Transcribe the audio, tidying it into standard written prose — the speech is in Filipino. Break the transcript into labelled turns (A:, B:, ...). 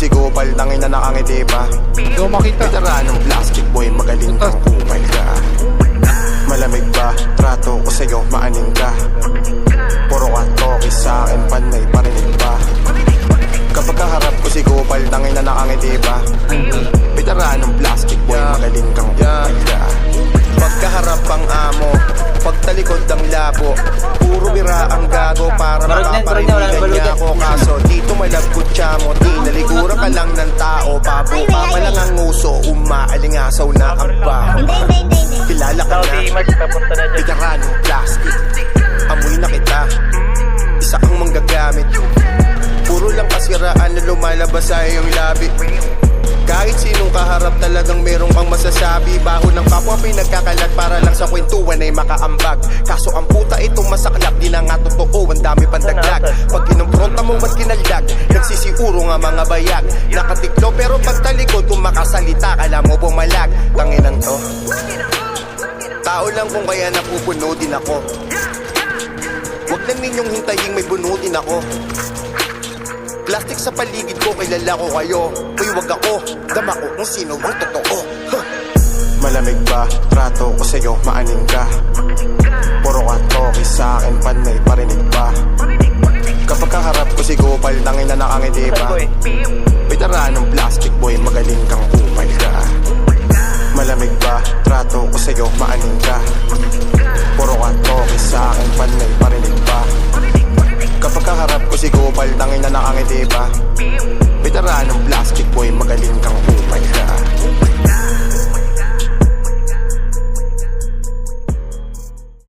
A: si Gopal, tangin na nakangiti pa.
B: Hindi ko makita.
A: Veteranong plastic boy, magaling kang kupal ka. Malamig ba, trato ko sa'yo, maaning ka. Puro ka toki sa'kin, panay parinig ba. Kapag kaharap ko si Gopal, tangin na nakangiti pa. Veteranong plastic boy, magaling kang kupal ka. Pagkaharap ang amo, pagtalikod ang labo, puro bira ang gago para makaparinigan niya ako. Kaso dito malagkot siya mo, tinaliguran ka lang ng tao. Pabuka pa lang ang uso, umaalingasaw na ang baho. Kilala ka na, veteranong plastic, amoy na kita, isa kang manggagamit. Puro lang kasiraan na lumalabas sa iyong labi. Kahit sinong kaharap talagang merong kang masasabi. Baho ng kapwa pinagkakalat para lang sa kwentuhan ay makaambag. Kaso ang puta itong masaklap, di na nga totoo, ang dami pandagdag. Pag kinumpronta mo at kinaldag, nagsisiuro nga mga bayag. Nakatiklo pero pagtalikod kung makasalita, kala mo bumalag. Tanginan to, tao lang kung kaya napupuno din ako. Huwag lang ninyong hintayin may bunutin ako. Plastic sa paligid ko, kilala ko kayo. Uy, wag ako, dama ko kung sino ang totoo. Malamig ba, trato ko sa'yo, maaning ka. Puro ka toki sa'kin, panay parinig ba. Kapag kaharap ko si Gopal, tangin na nakangiti pa. Veteranong plastic boy, magaling kang kupal ka. Malamig ba, trato ko sa'yo, maaning ka. Puro ka toki sa'kin, panay parinig ba.